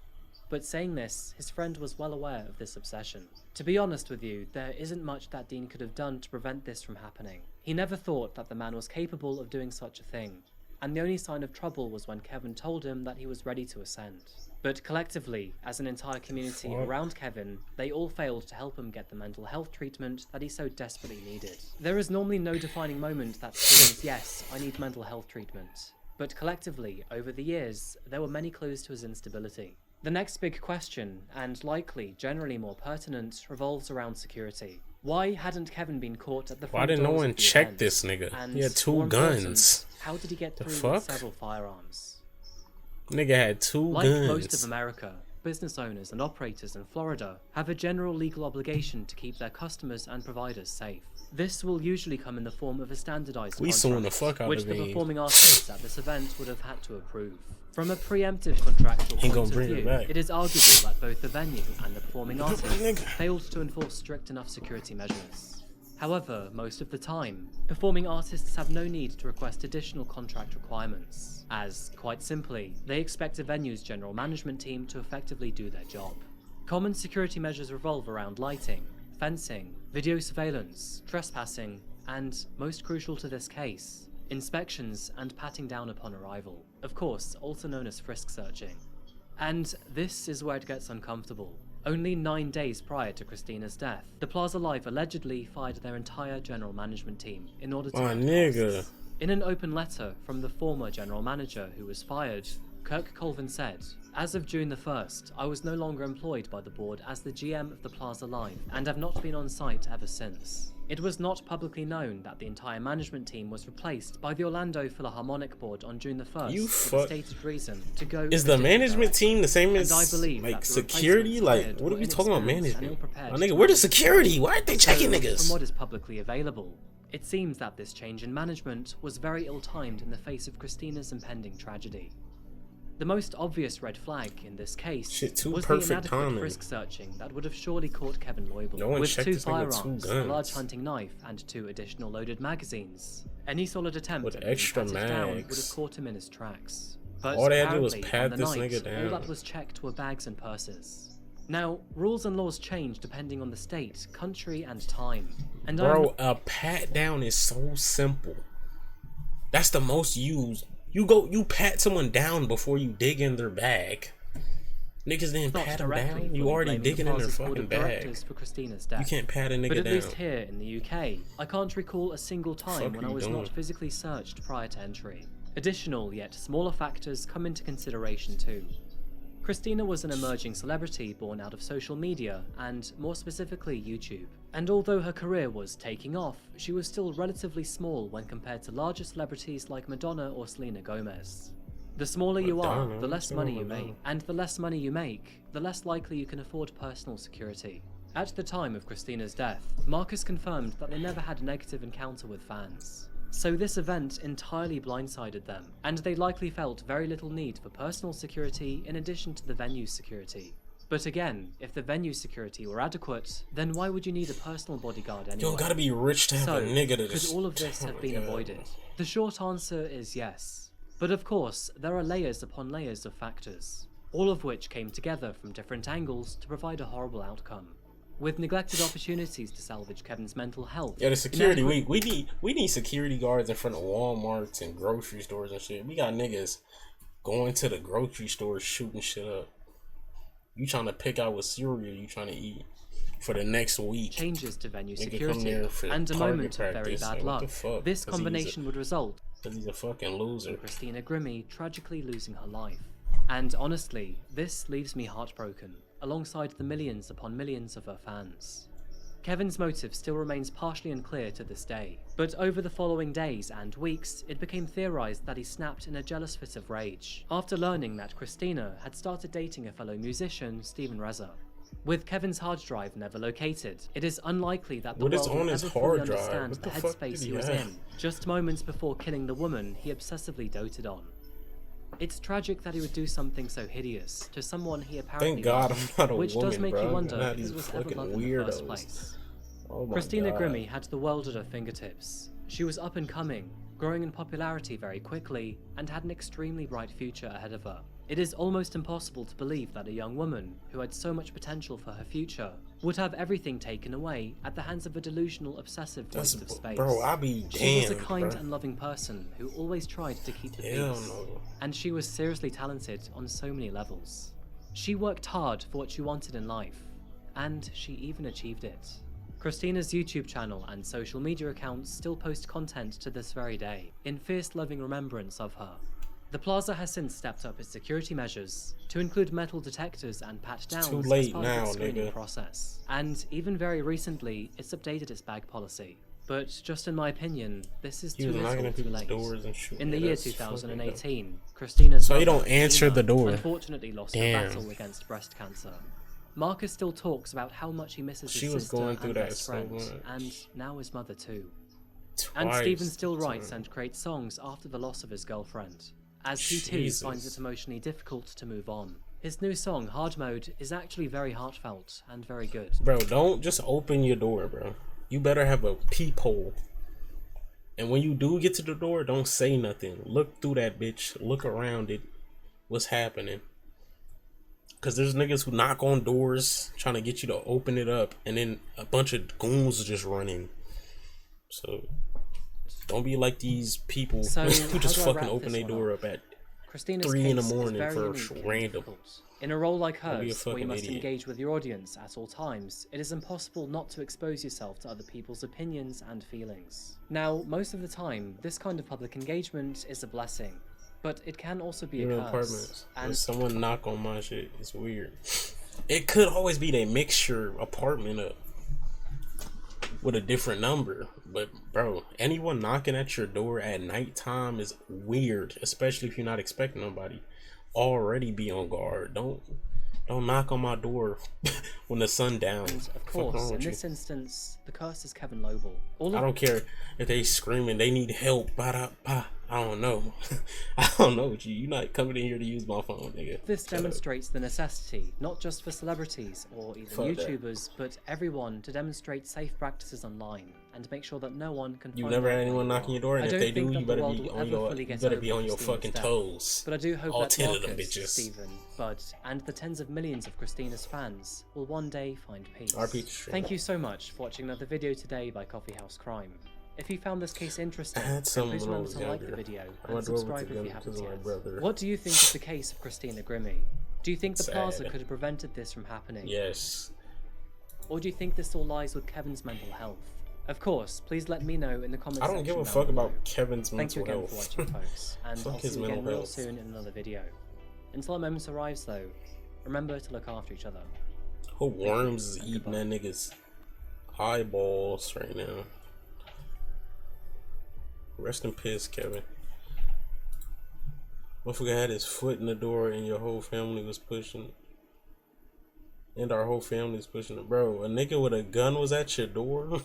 [SPEAKER 2] But saying this, his friend was well aware of this obsession. To be honest with you, there isn't much that Dean could have done to prevent this from happening. He never thought that the man was capable of doing such a thing, and the only sign of trouble was when Kevin told him that he was ready to ascend. But collectively, as an entire community around Kevin, they all failed to help him get the mental health treatment that he so desperately needed. There is normally no defining moment that screams, yes, I need mental health treatment. But collectively, over the years, there were many clues to his instability. The next big question, and likely generally more pertinent, revolves around security. Why hadn't Kevin been caught at the front
[SPEAKER 1] Why didn't no
[SPEAKER 2] doors
[SPEAKER 1] one
[SPEAKER 2] of the
[SPEAKER 1] check
[SPEAKER 2] event?
[SPEAKER 1] this nigga?
[SPEAKER 2] And
[SPEAKER 1] He had 2
[SPEAKER 2] more important,
[SPEAKER 1] guns.
[SPEAKER 2] How did he get
[SPEAKER 1] The
[SPEAKER 2] through
[SPEAKER 1] fuck?
[SPEAKER 2] with several firearms?
[SPEAKER 1] Nigga had 2
[SPEAKER 2] Like
[SPEAKER 1] guns.
[SPEAKER 2] most of America, business owners and operators in Florida have a general legal obligation to keep their customers and providers safe. This will usually come in the form of a standardized
[SPEAKER 1] We suing
[SPEAKER 2] contract,
[SPEAKER 1] the fuck out
[SPEAKER 2] which
[SPEAKER 1] of
[SPEAKER 2] the
[SPEAKER 1] me.
[SPEAKER 2] performing artists at this event would have had to approve. From a preemptive contractual
[SPEAKER 1] Ain't
[SPEAKER 2] point
[SPEAKER 1] gonna
[SPEAKER 2] of
[SPEAKER 1] bring it
[SPEAKER 2] view,
[SPEAKER 1] back.
[SPEAKER 2] it is arguable that both the venue and the performing artists
[SPEAKER 1] Nigga.
[SPEAKER 2] failed to enforce strict enough security measures. However, most of the time, performing artists have no need to request additional contract requirements, as, quite simply, they expect a venue's general management team to effectively do their job. Common security measures revolve around lighting, fencing, video surveillance, trespassing, and, most crucial to this case, inspections and patting down upon arrival. Of course, also known as frisk searching. And this is where it gets uncomfortable. Only 9 days prior to Christina's death, the Plaza Live allegedly fired their entire general management team in order to
[SPEAKER 1] My
[SPEAKER 2] cut
[SPEAKER 1] nigga.
[SPEAKER 2] costs. In an open letter from the former general manager who was fired, Kirk Colvin said, "As of June the 1st, I was no longer employed by the board as the GM of the Plaza Live and have not been on site ever since." It was not publicly known that the entire management team was replaced by the Orlando Philharmonic Board on June the 1st
[SPEAKER 1] You
[SPEAKER 2] for the
[SPEAKER 1] fuck-
[SPEAKER 2] stated reason to go
[SPEAKER 1] Is
[SPEAKER 2] a
[SPEAKER 1] the
[SPEAKER 2] different
[SPEAKER 1] management
[SPEAKER 2] direction.
[SPEAKER 1] team the same as
[SPEAKER 2] And I believe
[SPEAKER 1] like
[SPEAKER 2] that the
[SPEAKER 1] security?
[SPEAKER 2] replacements
[SPEAKER 1] Like,
[SPEAKER 2] hired
[SPEAKER 1] what are
[SPEAKER 2] were
[SPEAKER 1] we talking about
[SPEAKER 2] inexperienced and
[SPEAKER 1] management?
[SPEAKER 2] ill-prepared
[SPEAKER 1] My
[SPEAKER 2] to
[SPEAKER 1] nigga, where the
[SPEAKER 2] manage
[SPEAKER 1] security? Why aren't they checking
[SPEAKER 2] so,
[SPEAKER 1] niggas?
[SPEAKER 2] From what is publicly available, it seems that this change in management was very ill-timed in the face of Christina's impending tragedy. The most obvious red flag in this case
[SPEAKER 1] Shit, too
[SPEAKER 2] was the
[SPEAKER 1] perfect
[SPEAKER 2] inadequate
[SPEAKER 1] timing.
[SPEAKER 2] frisk searching that would have surely caught Kevin Loibl.
[SPEAKER 1] No one
[SPEAKER 2] With
[SPEAKER 1] checked
[SPEAKER 2] 2
[SPEAKER 1] this nigga with 2
[SPEAKER 2] firearms, a
[SPEAKER 1] guns.
[SPEAKER 2] large hunting knife, and 2 additional loaded magazines, any solid attempt
[SPEAKER 1] With
[SPEAKER 2] at being
[SPEAKER 1] extra
[SPEAKER 2] patted down would
[SPEAKER 1] mags.
[SPEAKER 2] have caught him in his tracks. But
[SPEAKER 1] All they had to do was
[SPEAKER 2] apparently,
[SPEAKER 1] pat
[SPEAKER 2] on the
[SPEAKER 1] this
[SPEAKER 2] night,
[SPEAKER 1] nigga down.
[SPEAKER 2] all that was checked were bags and purses. Now, rules and laws change depending on the state, country, and time. And
[SPEAKER 1] Bro, a pat down is so simple. That's the most used. You pat someone down before you dig in their bag. Niggas didn't
[SPEAKER 2] not
[SPEAKER 1] pat them
[SPEAKER 2] directly
[SPEAKER 1] down. You
[SPEAKER 2] fully
[SPEAKER 1] already
[SPEAKER 2] blaming the
[SPEAKER 1] digging in their
[SPEAKER 2] Plaza's board
[SPEAKER 1] fucking
[SPEAKER 2] of
[SPEAKER 1] bag.
[SPEAKER 2] directors for Christina's death.
[SPEAKER 1] You can't pat a nigga
[SPEAKER 2] But at
[SPEAKER 1] down.
[SPEAKER 2] least here in the UK, I can't recall a single time
[SPEAKER 1] Fuck
[SPEAKER 2] when
[SPEAKER 1] are
[SPEAKER 2] I
[SPEAKER 1] you
[SPEAKER 2] was
[SPEAKER 1] doing?
[SPEAKER 2] not physically searched prior to entry. Additional yet smaller factors come into consideration too. Christina was an emerging celebrity born out of social media, and more specifically YouTube. And although her career was taking off, she was still relatively small when compared to larger celebrities like Madonna or Selena Gomez. The smaller you are,
[SPEAKER 1] Madonna?
[SPEAKER 2] the less
[SPEAKER 1] What's
[SPEAKER 2] money
[SPEAKER 1] wrong
[SPEAKER 2] you
[SPEAKER 1] with
[SPEAKER 2] make,
[SPEAKER 1] Madonna?
[SPEAKER 2] and the less money you make, the less likely you can afford personal security. At the time of Christina's death, Marcus confirmed that they never had a negative encounter with fans. So this event entirely blindsided them, and they likely felt very little need for personal security in addition to the venue's security. But again, if the venue security were adequate, then why would you need a personal bodyguard anyway?
[SPEAKER 1] You gotta be rich to have
[SPEAKER 2] So,
[SPEAKER 1] a nigga to
[SPEAKER 2] could
[SPEAKER 1] just.
[SPEAKER 2] all of this
[SPEAKER 1] Oh
[SPEAKER 2] have
[SPEAKER 1] my
[SPEAKER 2] been
[SPEAKER 1] God.
[SPEAKER 2] avoided? The short answer is yes. But of course, there are layers upon layers of factors, all of which came together from different angles to provide a horrible outcome. With neglected opportunities to salvage Kevin's mental health.
[SPEAKER 1] Yeah, the security.
[SPEAKER 2] inadequate-
[SPEAKER 1] We need security guards in front of Walmarts and grocery stores and shit. We got niggas going to the grocery store shooting shit up. You trying to pick out what cereal you trying to eat for the next week?
[SPEAKER 2] changes to venue
[SPEAKER 1] Nigga come
[SPEAKER 2] security,
[SPEAKER 1] there for
[SPEAKER 2] and a
[SPEAKER 1] target
[SPEAKER 2] moment of very
[SPEAKER 1] practice.
[SPEAKER 2] bad
[SPEAKER 1] Like, what the
[SPEAKER 2] luck.
[SPEAKER 1] fuck?
[SPEAKER 2] This
[SPEAKER 1] 'Cause he's a-
[SPEAKER 2] combination would result
[SPEAKER 1] Cause he's a fucking loser.
[SPEAKER 2] Christina Grimmie tragically losing her life. And honestly, this leaves me heartbroken, alongside the millions upon millions of her fans. Kevin's motive still remains partially unclear to this day, but over the following days and weeks, it became theorized that he snapped in a jealous fit of rage, after learning that Christina had started dating a fellow musician, Stephen Reza. With Kevin's hard drive never located, it is unlikely that the
[SPEAKER 1] What is
[SPEAKER 2] world will
[SPEAKER 1] on his
[SPEAKER 2] ever fully
[SPEAKER 1] hard drive?
[SPEAKER 2] understand
[SPEAKER 1] What
[SPEAKER 2] the
[SPEAKER 1] the fuck
[SPEAKER 2] headspace
[SPEAKER 1] did
[SPEAKER 2] he
[SPEAKER 1] he
[SPEAKER 2] was
[SPEAKER 1] have?
[SPEAKER 2] in, just moments before killing the woman he obsessively doted on. It's tragic that he would do something so hideous to someone he apparently
[SPEAKER 1] Thank God
[SPEAKER 2] loved,
[SPEAKER 1] I'm not a
[SPEAKER 2] which
[SPEAKER 1] woman,
[SPEAKER 2] does make
[SPEAKER 1] bro.
[SPEAKER 2] you wonder
[SPEAKER 1] Not
[SPEAKER 2] if
[SPEAKER 1] these
[SPEAKER 2] it was ever
[SPEAKER 1] fucking
[SPEAKER 2] love in the first
[SPEAKER 1] weirdos.
[SPEAKER 2] place.
[SPEAKER 1] Oh my
[SPEAKER 2] Christina
[SPEAKER 1] God.
[SPEAKER 2] Grimmie had the world at her fingertips. She was up and coming, growing in popularity very quickly, and had an extremely bright future ahead of her. It is almost impossible to believe that a young woman, who had so much potential for her future, would have everything taken away at the hands of a delusional, obsessive waste of space.
[SPEAKER 1] Bro, I be damned.
[SPEAKER 2] She was a kind and loving person who always tried to keep the peace, and she was seriously talented on so many levels. She worked hard for what she wanted in life, and she even achieved it. Christina's YouTube channel and social media accounts still post content to this very day, in fierce loving remembrance of her. The plaza has since stepped up its security measures to include metal detectors and pat-downs
[SPEAKER 1] too
[SPEAKER 2] as
[SPEAKER 1] late
[SPEAKER 2] part
[SPEAKER 1] now,
[SPEAKER 2] of its screening
[SPEAKER 1] nigga.
[SPEAKER 2] process. And even very recently, it's updated its bag policy. But just in my opinion, this is
[SPEAKER 1] He
[SPEAKER 2] too
[SPEAKER 1] was knocking
[SPEAKER 2] little
[SPEAKER 1] at
[SPEAKER 2] too
[SPEAKER 1] people's
[SPEAKER 2] late.
[SPEAKER 1] doors and shit.
[SPEAKER 2] In the
[SPEAKER 1] Yeah,
[SPEAKER 2] year
[SPEAKER 1] that's fucking
[SPEAKER 2] 2018, Christina's
[SPEAKER 1] So you
[SPEAKER 2] mother,
[SPEAKER 1] don't answer
[SPEAKER 2] Tina,
[SPEAKER 1] the door.
[SPEAKER 2] unfortunately lost
[SPEAKER 1] Damn.
[SPEAKER 2] her battle against breast cancer. Marcus still talks about how much he misses
[SPEAKER 1] She
[SPEAKER 2] his
[SPEAKER 1] was
[SPEAKER 2] sister
[SPEAKER 1] going through
[SPEAKER 2] and
[SPEAKER 1] that
[SPEAKER 2] best
[SPEAKER 1] so
[SPEAKER 2] friend,
[SPEAKER 1] much.
[SPEAKER 2] and now his mother too.
[SPEAKER 1] dope.
[SPEAKER 2] And Steven
[SPEAKER 1] Twice.
[SPEAKER 2] still writes and creates songs after the loss of his girlfriend, as he too
[SPEAKER 1] Jesus.
[SPEAKER 2] finds it emotionally difficult to move on. His new song, Hard Mode, is actually very heartfelt and very good.
[SPEAKER 1] Bro, don't just open your door, bro. You better have a peephole. And when you do get to the door, don't say nothing. Look through that bitch. Look around it. What's happening? Because there's niggas who knock on doors trying to get you to open it up, and then a bunch of goons just running. So don't be like these people
[SPEAKER 2] So,
[SPEAKER 1] who just
[SPEAKER 2] how do I
[SPEAKER 1] fucking
[SPEAKER 2] wrap
[SPEAKER 1] open
[SPEAKER 2] this
[SPEAKER 1] their
[SPEAKER 2] one
[SPEAKER 1] door
[SPEAKER 2] up?
[SPEAKER 1] up at
[SPEAKER 2] Christina's
[SPEAKER 1] 3 in the
[SPEAKER 2] case is
[SPEAKER 1] morning
[SPEAKER 2] very
[SPEAKER 1] for
[SPEAKER 2] unique and
[SPEAKER 1] random.
[SPEAKER 2] difficult. In a role like
[SPEAKER 1] Don't be a
[SPEAKER 2] hers, where you
[SPEAKER 1] fucking
[SPEAKER 2] must
[SPEAKER 1] idiot.
[SPEAKER 2] engage with your audience at all times, it is impossible not to expose yourself to other people's opinions and feelings. Now, most of the time, this kind of public engagement is a blessing, but it can also be
[SPEAKER 1] Even
[SPEAKER 2] a curse.
[SPEAKER 1] apartments. When
[SPEAKER 2] And
[SPEAKER 1] someone knock on my shit, it's weird. It could always be that mixture apartment up with a different number, but bro, anyone knocking at your door at nighttime is weird, especially if you're not expecting nobody. Already be on guard. Don't knock on my door when the sun down.
[SPEAKER 2] of
[SPEAKER 1] Fuck
[SPEAKER 2] course,
[SPEAKER 1] wrong
[SPEAKER 2] in
[SPEAKER 1] with you?
[SPEAKER 2] this instance, the curse is Kevin Lobel. All
[SPEAKER 1] I
[SPEAKER 2] of
[SPEAKER 1] don't care if they screaming they need help. Ba-da-ba. I don't know. I don't know with you. You're not coming in here to use my phone, nigga.
[SPEAKER 2] this
[SPEAKER 1] Shut up.
[SPEAKER 2] demonstrates the necessity, not just for celebrities or even
[SPEAKER 1] Fuck that.
[SPEAKER 2] YouTubers, but everyone to demonstrate safe practices online and make sure that no one can
[SPEAKER 1] You
[SPEAKER 2] find
[SPEAKER 1] never
[SPEAKER 2] out
[SPEAKER 1] had
[SPEAKER 2] where
[SPEAKER 1] anyone
[SPEAKER 2] you
[SPEAKER 1] knocking
[SPEAKER 2] are.
[SPEAKER 1] your door, and
[SPEAKER 2] I
[SPEAKER 1] if
[SPEAKER 2] don't
[SPEAKER 1] they
[SPEAKER 2] think
[SPEAKER 1] do,
[SPEAKER 2] that
[SPEAKER 1] you
[SPEAKER 2] the
[SPEAKER 1] better
[SPEAKER 2] world
[SPEAKER 1] be
[SPEAKER 2] will
[SPEAKER 1] on
[SPEAKER 2] ever
[SPEAKER 1] your
[SPEAKER 2] fully get
[SPEAKER 1] better
[SPEAKER 2] over
[SPEAKER 1] be on your
[SPEAKER 2] Christina's
[SPEAKER 1] fucking
[SPEAKER 2] death.
[SPEAKER 1] toes.
[SPEAKER 2] But I do hope
[SPEAKER 1] All
[SPEAKER 2] that
[SPEAKER 1] 10 of them
[SPEAKER 2] Marcus,
[SPEAKER 1] bitches.
[SPEAKER 2] Steven, Bud, and the tens of millions of Christina's fans will one day find peace.
[SPEAKER 1] RP stream.
[SPEAKER 2] Thank you so much for watching another video today by Coffeehouse Crime. If you found this case interesting,
[SPEAKER 1] I had
[SPEAKER 2] then
[SPEAKER 1] some
[SPEAKER 2] please
[SPEAKER 1] when I
[SPEAKER 2] remember
[SPEAKER 1] was
[SPEAKER 2] to like the
[SPEAKER 1] younger.
[SPEAKER 2] video
[SPEAKER 1] I
[SPEAKER 2] and
[SPEAKER 1] went over to
[SPEAKER 2] subscribe if
[SPEAKER 1] them
[SPEAKER 2] you haven't
[SPEAKER 1] because of my
[SPEAKER 2] yet.
[SPEAKER 1] brother.
[SPEAKER 2] What do you think of the case of Christina Grimmie? Do you think the plaza
[SPEAKER 1] Sad.
[SPEAKER 2] could have prevented this from happening?
[SPEAKER 1] Yes.
[SPEAKER 2] Or do you think this all lies with Kevin's mental health? Of course, please let me know in the comments
[SPEAKER 1] I
[SPEAKER 2] section
[SPEAKER 1] don't give a
[SPEAKER 2] down
[SPEAKER 1] fuck
[SPEAKER 2] below.
[SPEAKER 1] about Kevin's
[SPEAKER 2] Thank you
[SPEAKER 1] mental
[SPEAKER 2] again for
[SPEAKER 1] health.
[SPEAKER 2] watching, folks, and
[SPEAKER 1] Fuck
[SPEAKER 2] I'll
[SPEAKER 1] his
[SPEAKER 2] see you again
[SPEAKER 1] mental
[SPEAKER 2] real
[SPEAKER 1] health.
[SPEAKER 2] soon in another video. Until that moment arrives, though, remember to look after each other.
[SPEAKER 1] Hope Worms is
[SPEAKER 2] and
[SPEAKER 1] eating
[SPEAKER 2] goodbye.
[SPEAKER 1] that nigga's eyeballs right now. Rest in peace, Kevin. Motherfucker had his foot in the door and your whole family was pushing. And our whole family was pushing it. Bro, a nigga with a gun was at your door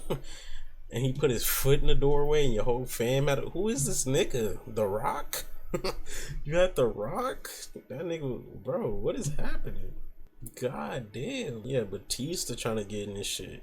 [SPEAKER 1] and he put his foot in the doorway and your whole fam had a... Who is this nigga? The Rock? You got The Rock? That nigga... Bro, what is happening? God damn. Yeah, Batista trying to get in this shit.